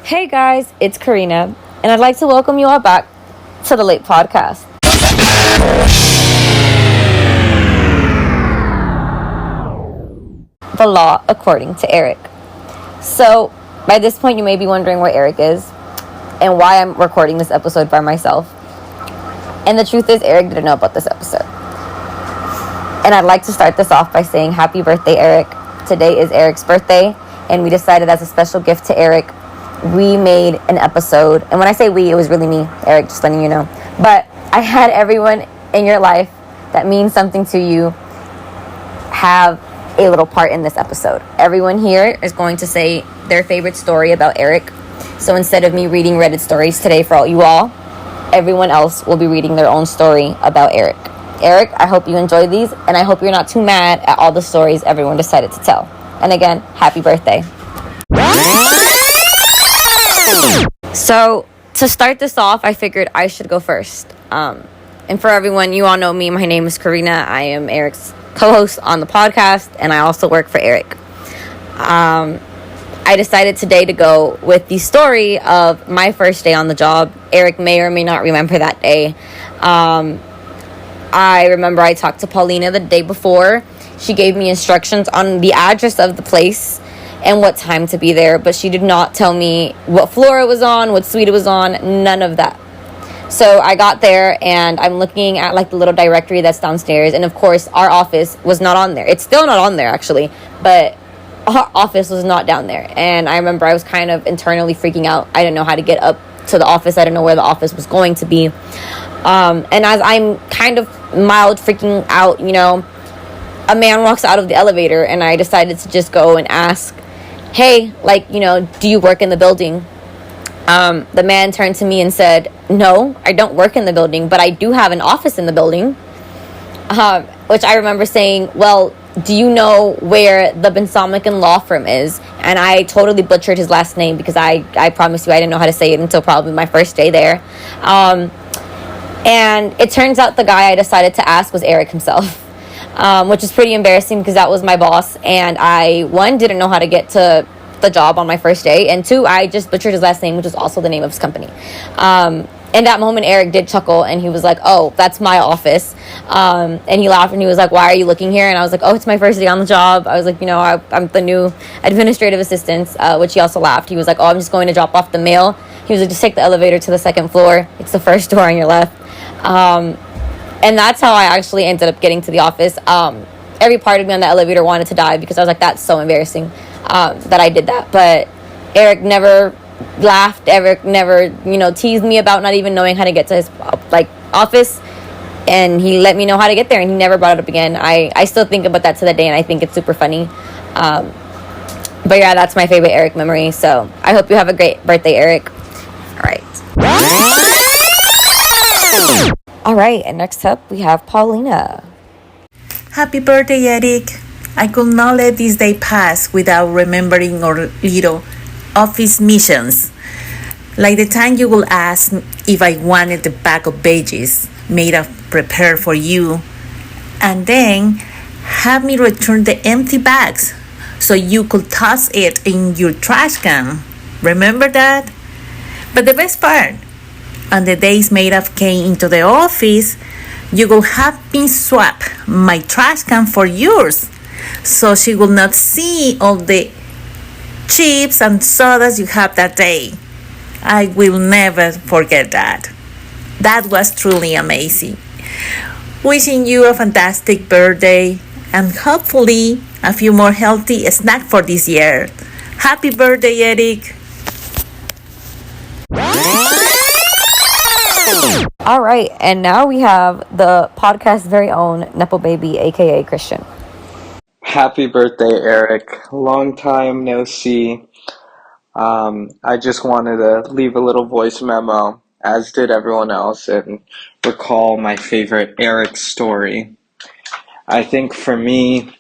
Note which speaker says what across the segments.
Speaker 1: Hey guys, it's Karina, and I'd like to welcome you all back to the Late Podcast. The law according to Eric. So, by this point, you may be wondering where Eric is and why I'm recording this episode by myself. And the truth is, Eric didn't know about this episode. And I'd like to start this off by saying happy birthday, Eric. Today is Eric's birthday, and we decided as a special gift to Eric, we made an episode. And when I say we, it was really me, Eric, just letting you know. But I had everyone in your life that means something to you have a little part in this episode. Everyone here is going to say their favorite story about Eric. So instead of me reading Reddit stories today for all you all, everyone else will be reading their own story about Eric. Eric, I hope you enjoyed these, and I hope you're not too mad at all the stories everyone decided to tell. And again, happy birthday. So, to start this off, I figured I should go first. And for everyone, you all know me. My name is Karina. I am Eric's co-host on the podcast, and I also work for Eric. I decided today to go with the story of my first day on the job. Eric may or may not remember that day. I remember I talked to Paulina the day before. She gave me instructions on the address of the place and what time to be there, but she did not tell me what floor it was on, what suite it was on, none of that. So I got there, and I'm looking at like the little directory that's downstairs, and of course our office was not on there. It's still not on there actually, but our office was not down there. And I remember I was kind of internally freaking out. I didn't know how to get up to the office. I didn't know where the office was going to be. And as I'm kind of mild freaking out, a man walks out of the elevator, and I decided to just go and ask, hey, do you work in the building? The man turned to me and said, no, I don't work in the building, but I do have an office in the building. Which I remember saying, well, do you know where the Bensomican law firm is? And I totally butchered his last name because I promise you I didn't know how to say it until probably my first day there. And it turns out the guy I decided to ask was Eric himself. Which is pretty embarrassing because that was my boss, and I, one, didn't know how to get to the job on my first day, and two, I just butchered his last name, which is also the name of his company. In that moment, Eric did chuckle, and he was like, oh, that's my office. And he laughed, and he was like, why are you looking here? And I was like, oh, it's my first day on the job. I was like, I'm the new administrative assistant, which he also laughed. He was like, oh, I'm just going to drop off the mail. He was like, just take the elevator to the second floor. It's the first door on your left. And that's how I actually ended up getting to the office. Every part of me on the elevator wanted to die because I was like, that's so embarrassing that I did that. But Eric never laughed. Eric never, teased me about not even knowing how to get to his office. And he let me know how to get there, and he never brought it up again. I still think about that to the day, and I think it's super funny. But yeah, that's my favorite Eric memory. So I hope you have a great birthday, Eric. All right, and next up we have Paulina.
Speaker 2: Happy birthday, Eric. I could not let this day pass without remembering our little office missions. Like the time you will ask if I wanted the bag of veggies made of prepared for you, and then have me return the empty bags so you could toss it in your trash can. Remember that? But the best part, on the days Maida came into the office, you will have me swap my trash can for yours, so she will not see all the chips and sodas you have that day. I will never forget that. That was truly amazing. Wishing you a fantastic birthday, and hopefully a few more healthy snacks for this year. Happy birthday, Eric.
Speaker 1: All right, and now we have the podcast's very own Nepo Baby, aka Christian.
Speaker 3: Happy birthday, Eric. Long time no see. I just wanted to leave a little voice memo, as did everyone else, and recall my favorite Eric story. I think for me,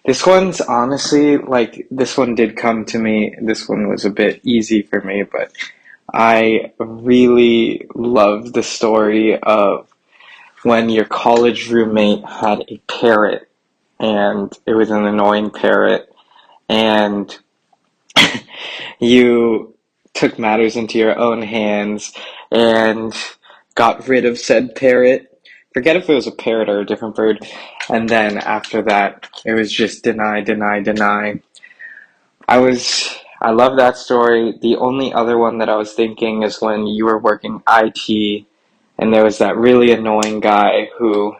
Speaker 3: this one's honestly, this one did come to me. This one was a bit easy for me, but I really love the story of when your college roommate had a parrot, and it was an annoying parrot, and you took matters into your own hands and got rid of said parrot. Forget if it was a parrot or a different bird. And then after that, it was just deny, deny, deny. I love that story. The only other one that I was thinking is when you were working IT and there was that really annoying guy who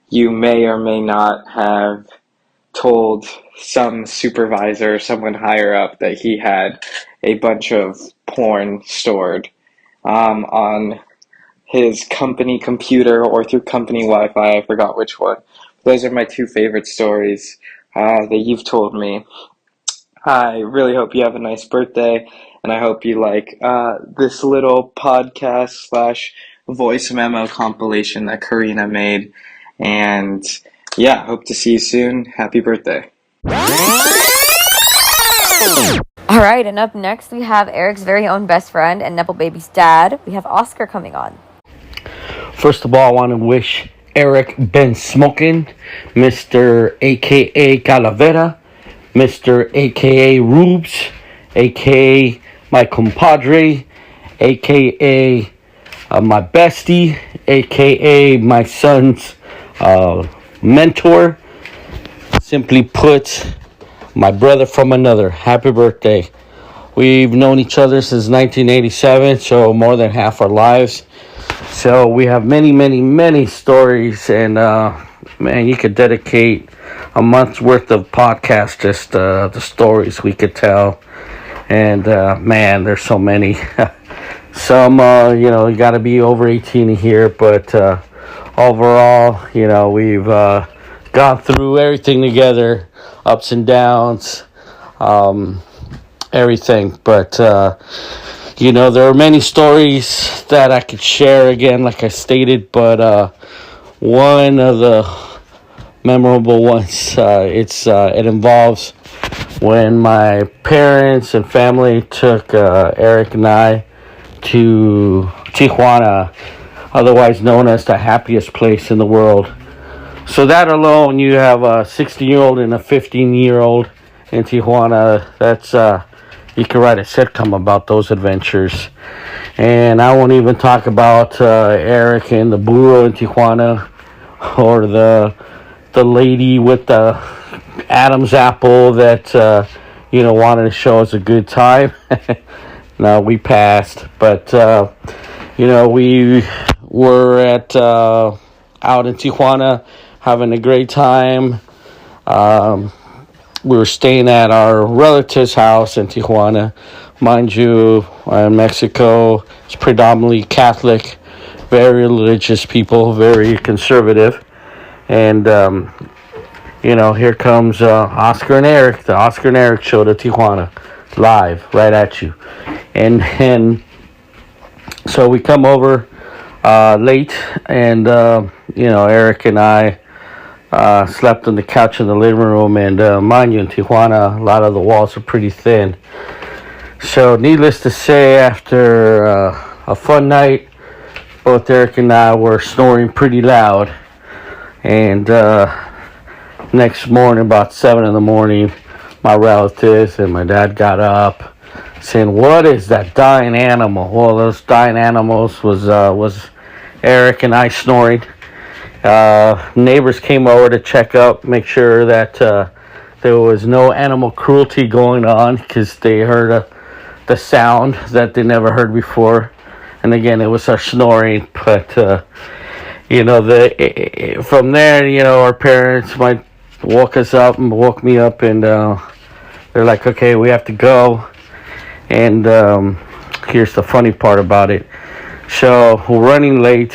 Speaker 3: you may or may not have told some supervisor or someone higher up that he had a bunch of porn stored on his company computer or through company Wi-Fi. I forgot which one. Those are my two favorite stories that you've told me. I really hope you have a nice birthday, and I hope you like this little podcast slash voice memo compilation that Karina made. And yeah, hope to see you soon. Happy birthday.
Speaker 1: All right, and up next we have Eric's very own best friend and Nepo Baby's dad. We have Oscar coming on.
Speaker 4: First of all, I want to wish Eric been smoking, Mr. AKA Calavera, Mr. AKA Rubes, AKA my compadre, AKA my bestie, AKA my son's mentor. Simply put, my brother from another. Happy birthday. We've known each other since 1987, so more than half our lives. So we have many, many, many stories, and man, you could dedicate a month's worth of podcast just the stories we could tell. And man, there's so many. Some, you got to be over 18 here, but overall, we've gone through everything together, ups and downs, everything. But, there are many stories that I could share again, like I stated, but one of the memorable ones, it involves when my parents and family took Eric and I to Tijuana, otherwise known as the happiest place in the world. So that alone, you have a 16-year-old and a 15-year-old in Tijuana. That's you could write a sitcom about those adventures. And I won't even talk about Eric and the burro in Tijuana, or the lady with the Adam's apple that wanted to show us a good time. No, we passed, but we were out in Tijuana having a great time. We were staying at our relative's house in Tijuana. Mind you, in Mexico, it's predominantly Catholic, very religious people, very conservative. And, here comes Oscar and Eric, the Oscar and Eric show to Tijuana, live, right at you. And so we come over late, and, Eric and I slept on the couch in the living room. And mind you, in Tijuana, a lot of the walls are pretty thin. So needless to say, after a fun night, both Eric and I were snoring pretty loud. And next morning, about 7 in the morning, my relatives and my dad got up saying, "What is that dying animal?" Well, those dying animals was Eric and I snoring. Neighbors came over to check up, make sure that there was no animal cruelty going on, because they heard the sound that they never heard before. And again, it was our snoring. But from there, our parents might woke us up and woke me up, and they're like, "Okay, we have to go." And here's the funny part about it. So we're running late.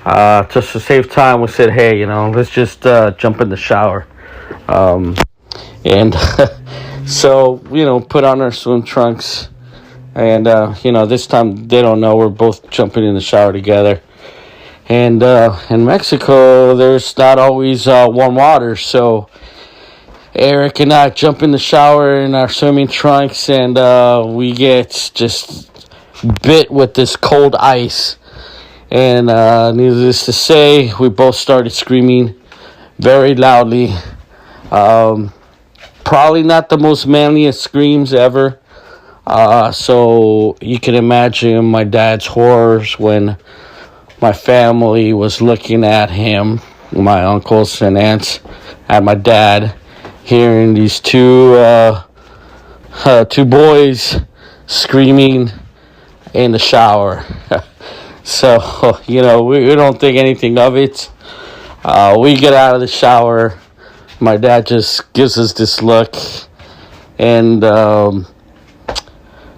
Speaker 4: Just to save time, we said, "Hey, let's just jump in the shower." And so, put on our swim trunks. And, this time they don't know we're both jumping in the shower together. And in Mexico, there's not always warm water. So Eric and I jump in the shower in our swimming trunks, and we get just bit with this cold ice. And needless to say, we both started screaming very loudly. Probably not the most manliest screams ever. So you can imagine my dad's horrors when my family was looking at him, my uncles and aunts, at my dad, hearing these two boys screaming in the shower. So, we don't think anything of it. We get out of the shower. My dad just gives us this look. And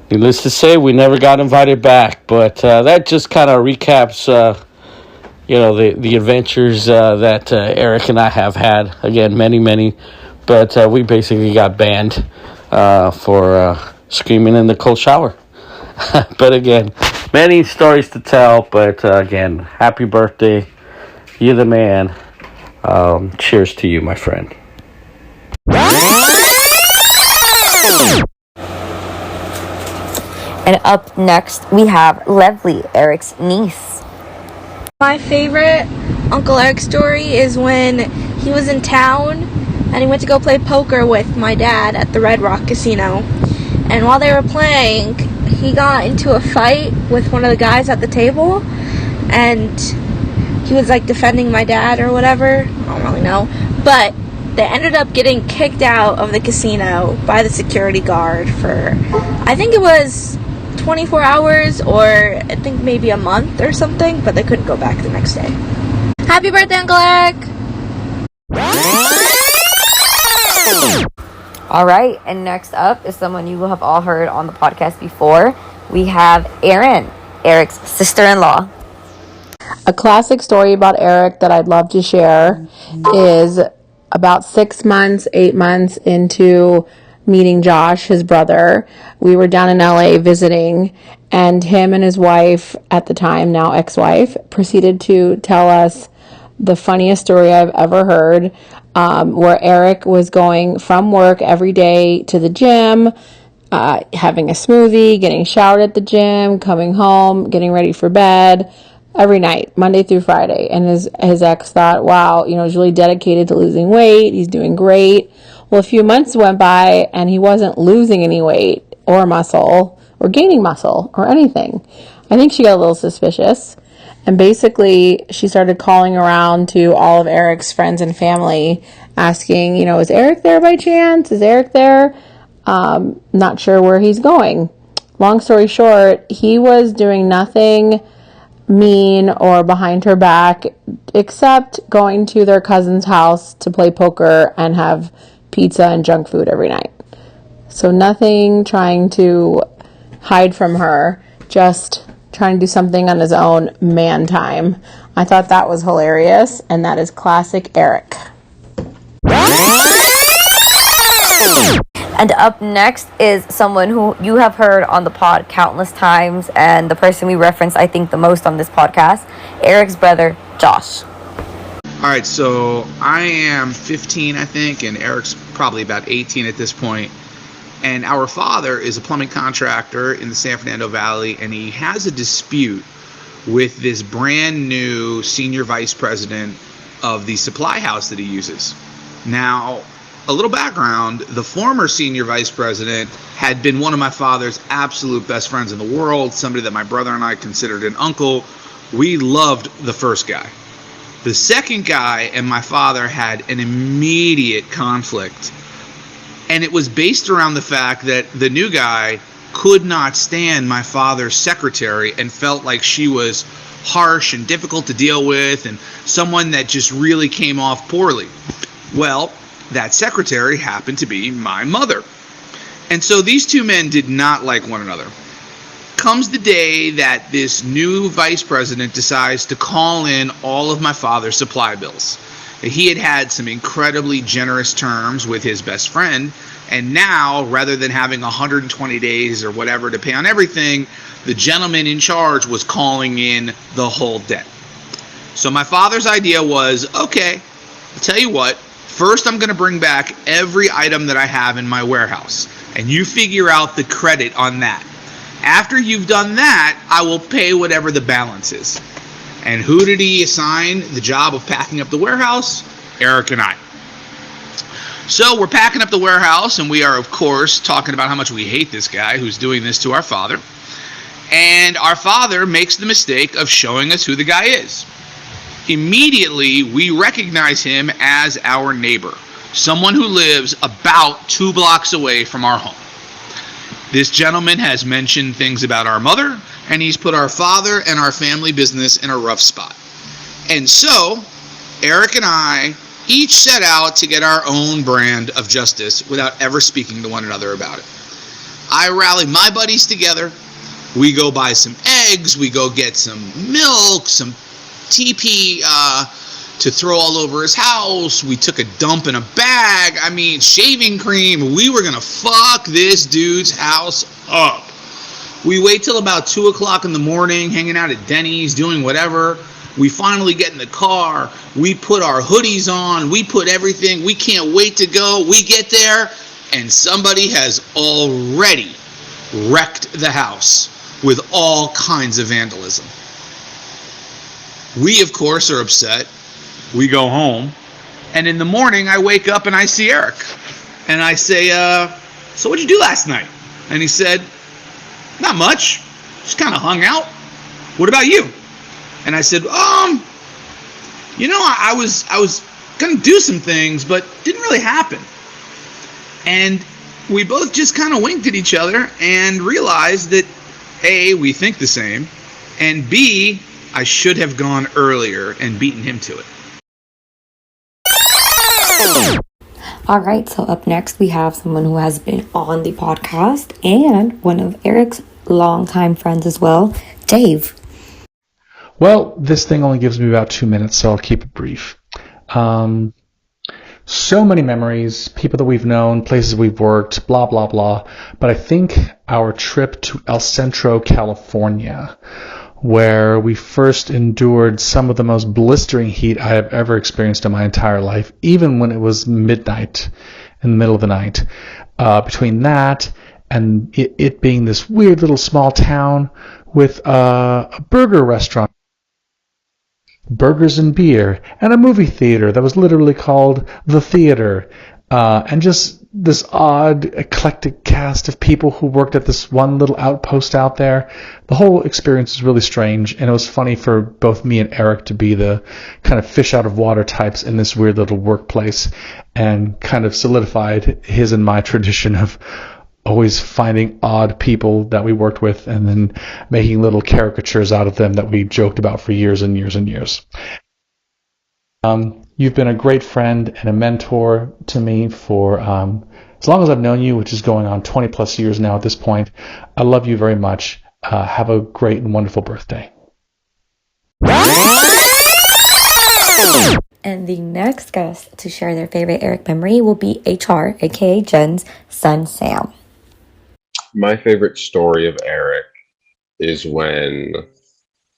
Speaker 4: needless to say, we never got invited back. But that just kind of recaps, the adventures that Eric and I have had. Again, many, many. But we basically got banned for screaming in the cold shower. But again, many stories to tell. But again, happy birthday. You're the man. Cheers to you, my friend.
Speaker 1: And up next, we have Leslie, Eric's niece.
Speaker 5: My favorite Uncle Eric story is when he was in town and he went to go play poker with my dad at the Red Rock Casino. And while they were playing, he got into a fight with one of the guys at the table, and he was like defending my dad or whatever. I don't really know. But they ended up getting kicked out of the casino by the security guard for, I think it was 24 hours or I think maybe a month or something, but they couldn't go back the next day. Happy birthday, Uncle Eric!
Speaker 1: All right, and next up is someone you will have all heard on the podcast before. We have Erin, Eric's sister-in-law.
Speaker 6: A classic story about Eric that I'd love to share is about 6 months, 8 months into meeting Josh, his brother. We were down in LA visiting, and him and his wife at the time, now ex-wife, proceeded to tell us the funniest story I've ever heard, where Eric was going from work every day to the gym, having a smoothie, getting showered at the gym, coming home, getting ready for bed every night, Monday through Friday. And his ex thought, wow, he's really dedicated to losing weight. He's doing great. Well, a few months went by and he wasn't losing any weight or muscle or gaining muscle or anything. I think she got a little suspicious. And basically, she started calling around to all of Eric's friends and family, asking, is Eric there by chance? Is Eric there? Not sure where he's going. Long story short, he was doing nothing mean or behind her back except going to their cousin's house to play poker and have pizza and junk food every night. So nothing trying to hide from her, just trying to do something on his own man time. I thought that was hilarious, and that is classic Eric.
Speaker 1: And up next is someone who you have heard on the pod countless times, and the person we reference, I think, the most on this podcast, Eric's brother, Josh.
Speaker 7: All right, so I am 15, I think, and Eric's probably about 18 at this point. And our father is a plumbing contractor in the San Fernando Valley, and he has a dispute with this brand new senior vice president of the supply house that he uses. Now, a little background, the former senior vice president had been one of my father's absolute best friends in the world, somebody that my brother and I considered an uncle. We loved the first guy. The second guy and my father had an immediate conflict, and it was based around the fact that the new guy could not stand my father's secretary and felt like she was harsh and difficult to deal with and someone that just really came off poorly. Well, that secretary happened to be my mother. And so these two men did not like one another. Comes the day that this new vice president decides to call in all of my father's supply bills. He had had some incredibly generous terms with his best friend, and now, rather than having 120 days or whatever to pay on everything, the gentleman in charge was calling in the whole debt. So my father's idea was, okay, I'll tell you what, first I'm going to bring back every item that I have in my warehouse, and you figure out the credit on that. After you've done that, I will pay whatever the balance is. And who did he assign the job of packing up the warehouse? Eric and I. So we're packing up the warehouse, and we are, of course, talking about how much we hate this guy who's doing this to our father. And our father makes the mistake of showing us who the guy is. Immediately, we recognize him as our neighbor, someone who lives about 2 blocks away from our home. This gentleman has mentioned things about our mother, and he's put our father and our family business in a rough spot. And so, Eric and I each set out to get our own brand of justice without ever speaking to one another about it. I rally my buddies together. We go buy some eggs. We go get some milk, some TP to throw all over his house. We took a dump in a bag. I mean, shaving cream. We were going to fuck this dude's house up. We wait till about 2 o'clock in the morning, hanging out at Denny's, doing whatever. We finally get in the car. We put our hoodies on. We put everything. We can't wait to go. We get there, and somebody has already wrecked the house with all kinds of vandalism. We, of course, are upset. We go home, and in the morning, I wake up and I see Eric. And I say, so what'd you do last night? And he said, not much. Just kind of hung out. What about you? And I said, I was gonna do some things, but didn't really happen. And we both just kind of winked at each other and realized that A, we think the same, and B, I should have gone earlier and beaten him to it.
Speaker 1: All right, so up next we have someone who has been on the podcast and one of Eric's longtime friends as well, Dave.
Speaker 8: Well, this thing only gives me about 2 minutes, so I'll keep it brief. So many memories, people that we've known, places we've worked, blah, blah, blah. But I think our trip to El Centro, California, where we first endured some of the most blistering heat I have ever experienced in my entire life, even when it was midnight, in the middle of the night. Between that and it being this weird little small town with a burger restaurant, burgers and beer, and a movie theater that was literally called The Theater, and just this odd, eclectic cast of people who worked at this one little outpost out there. The whole experience was really strange, and it was funny for both me and Eric to be the kind of fish out of water types in this weird little workplace, and kind of solidified his and my tradition of always finding odd people that we worked with and then making little caricatures out of them that we joked about for years and years and years. You've been a great friend and a mentor to me for as long as I've known you, which is going on 20 plus years now at this point. I love you very much. Have a great and wonderful birthday.
Speaker 1: And the next guest to share their favorite Eric memory will be HR, aka Jen's son, Sam.
Speaker 9: My favorite story of Eric is when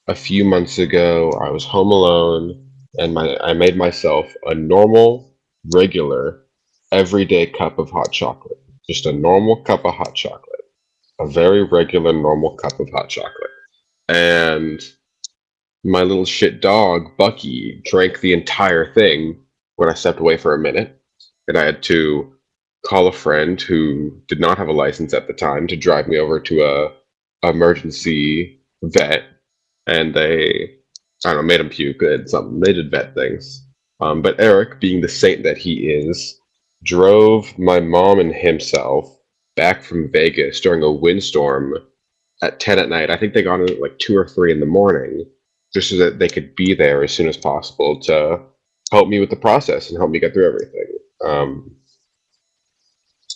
Speaker 9: a few months ago I was home alone and I made myself a normal, regular, everyday cup of hot chocolate. Just a normal cup of hot chocolate. A very regular, normal cup of hot chocolate. And my little shit dog, Bucky, drank the entire thing when I stepped away for a minute. And I had to call a friend who did not have a license at the time to drive me over to a emergency vet, and they, I don't know, made him puke. They did something. They did vet things. But Eric, being the saint that he is, drove my mom and himself back from Vegas during a windstorm at 10 at night. I think they got in at like 2 or 3 in the morning, just so that they could be there as soon as possible to help me with the process and help me get through everything.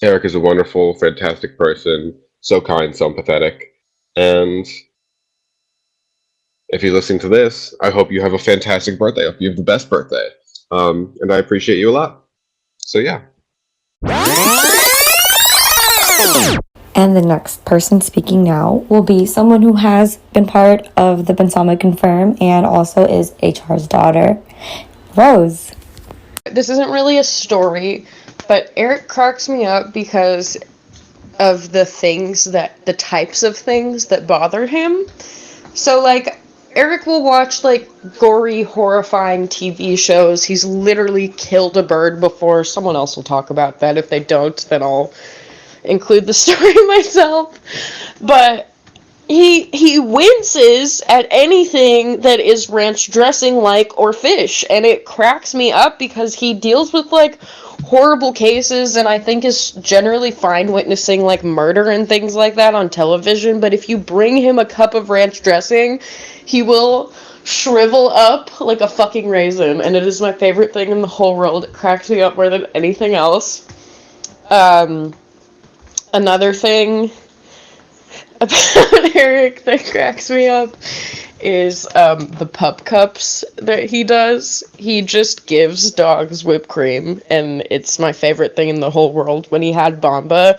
Speaker 9: Eric is a wonderful, fantastic person, so kind, so empathetic, and if you're listening to this, I hope you have a fantastic birthday. I hope you have the best birthday, and I appreciate you a lot. So yeah.
Speaker 1: And the next person speaking now will be someone who has been part of the Bensama Confirm and also is HR's daughter, Rose.
Speaker 10: This isn't really a story, but Eric cracks me up because of the types of things that bother him. So, like, Eric will watch, like, gory, horrifying TV shows. He's literally killed a bird before. Someone else will talk about that. If they don't, then I'll include the story myself. But he winces at anything that is ranch dressing like or fish, and it cracks me up because he deals with like horrible cases and I think is generally fine witnessing like murder and things like that on television, but if you bring him a cup of ranch dressing, he will shrivel up like a fucking raisin, and it is my favorite thing in the whole world. It cracks me up more than anything else. Another thing about Eric that cracks me up is the pup cups that he does. He just gives dogs whipped cream, and it's my favorite thing in the whole world. When he had Bomba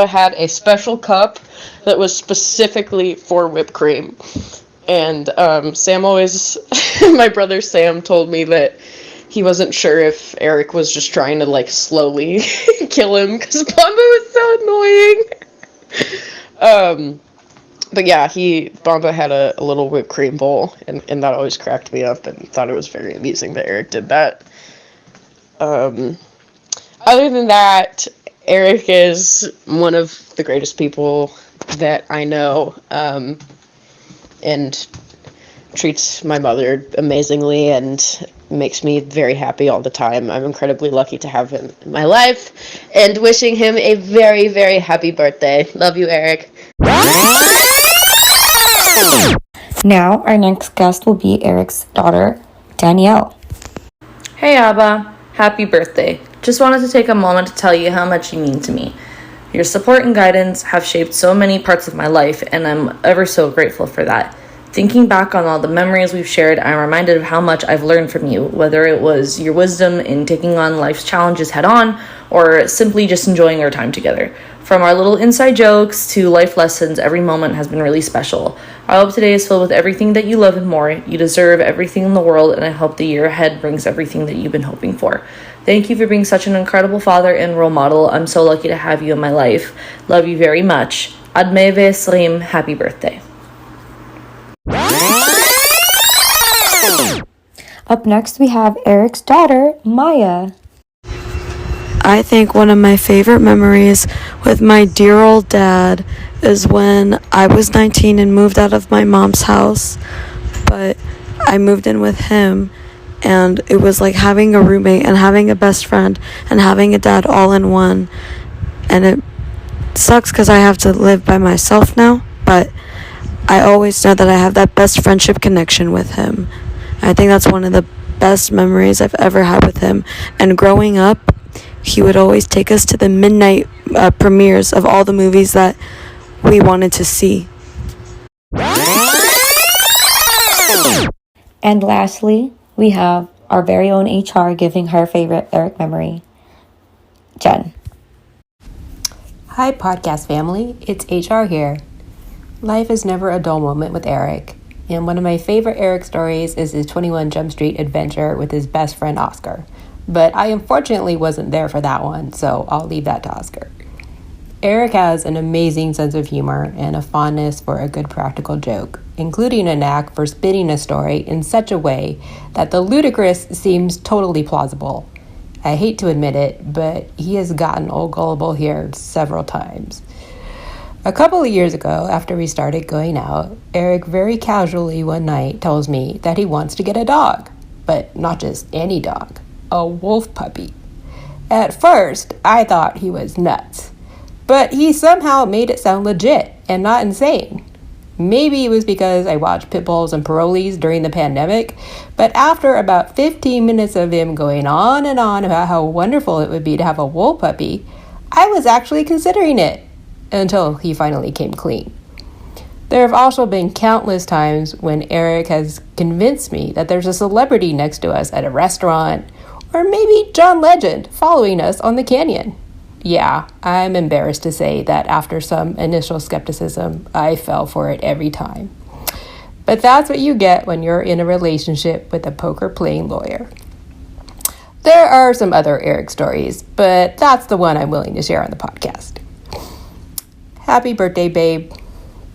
Speaker 10: had a special cup that was specifically for whipped cream. And Sam always, my brother Sam told me that he wasn't sure if Eric was just trying to like slowly kill him because Bomba was so annoying. But yeah, Bomba had a little whipped cream bowl, and that always cracked me up, and thought it was very amusing that Eric did that. Other than that, Eric is one of the greatest people that I know, and treats my mother amazingly and makes me very happy all the time. I'm incredibly lucky to have him in my life, and wishing him a very, very happy birthday. Love you, Eric.
Speaker 1: Now, our next guest will be Eric's daughter, Danielle.
Speaker 11: Hey Abba, happy birthday. Just wanted to take a moment to tell you how much you mean to me. Your support and guidance have shaped so many parts of my life, and I'm ever so grateful for that. Thinking back on all the memories we've shared, I'm reminded of how much I've learned from you, whether it was your wisdom in taking on life's challenges head on, or simply just enjoying our time together. From our little inside jokes to life lessons, every moment has been really special. I hope today is filled with everything that you love and more. You deserve everything in the world, and I hope the year ahead brings everything that you've been hoping for. Thank you for being such an incredible father and role model. I'm so lucky to have you in my life. Love you very much. Adme Vesrim, happy birthday.
Speaker 1: Up next, we have Eric's daughter, Maya.
Speaker 12: I think one of my favorite memories with my dear old dad is when I was 19 and moved out of my mom's house, but I moved in with him, and it was like having a roommate and having a best friend and having a dad all in one. And it sucks because I have to live by myself now, but I always know that I have that best friendship connection with him. I think that's one of the best memories I've ever had with him. And growing up, he would always take us to the midnight premieres of all the movies that we wanted to see.
Speaker 1: And lastly, we have our very own HR giving her favorite Eric memory, Jen.
Speaker 13: Hi, podcast family. It's HR here. Life is never a dull moment with Eric, and one of my favorite Eric stories is his 21 Jump Street adventure with his best friend Oscar. But I unfortunately wasn't there for that one, so I'll leave that to Oscar. Eric has an amazing sense of humor and a fondness for a good practical joke, including a knack for spinning a story in such a way that the ludicrous seems totally plausible. I hate to admit it, but he has gotten old gullible here several times. A couple of years ago, after we started going out, Eric very casually one night tells me that he wants to get a dog, but not just any dog, a wolf puppy. At first, I thought he was nuts, but he somehow made it sound legit and not insane. Maybe it was because I watched pit bulls and parolees during the pandemic, but after about 15 minutes of him going on and on about how wonderful it would be to have a wool puppy, I was actually considering it, until he finally came clean. There have also been countless times when Eric has convinced me that there's a celebrity next to us at a restaurant, or maybe John Legend following us on the canyon. Yeah, I'm embarrassed to say that after some initial skepticism, I fell for it every time. But that's what you get when you're in a relationship with a poker-playing lawyer. There are some other Eric stories, but that's the one I'm willing to share on the podcast. Happy birthday, babe.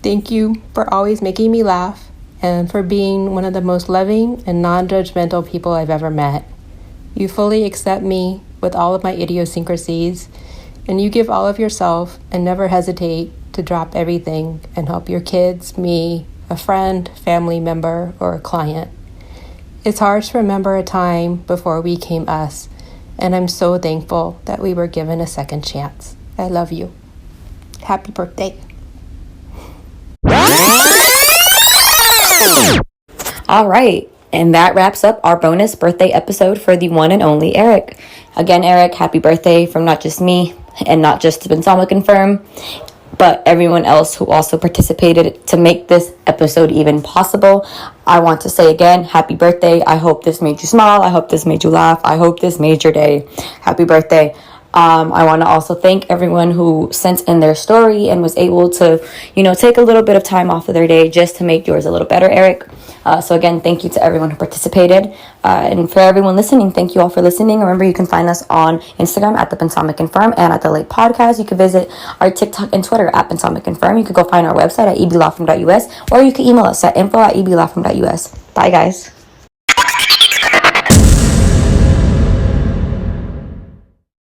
Speaker 13: Thank you for always making me laugh and for being one of the most loving and non-judgmental people I've ever met. You fully accept me with all of my idiosyncrasies, and you give all of yourself and never hesitate to drop everything and help your kids, me, a friend, family member, or a client. It's hard to remember a time before we came us, and I'm so thankful that we were given a second chance. I love you. Happy birthday.
Speaker 1: All right. And that wraps up our bonus birthday episode for the one and only Eric. Again, Eric, happy birthday from not just me and not just Bensama Confirm, but everyone else who also participated to make this episode even possible. I want to say again, happy birthday. I hope this made you smile. I hope this made you laugh. I hope this made your day. Happy birthday. I want to also thank everyone who sent in their story and was able to, take a little bit of time off of their day just to make yours a little better, Eric. So again, thank you to everyone who participated. And for everyone listening, thank you all for listening. Remember, you can find us on Instagram at The Bensama Confirm and at The Late Podcast. You can visit our TikTok and Twitter at Bensama Confirm. You could go find our website at eblawfirm.us, or you can email us at info@eblawfirm.us. Bye, guys.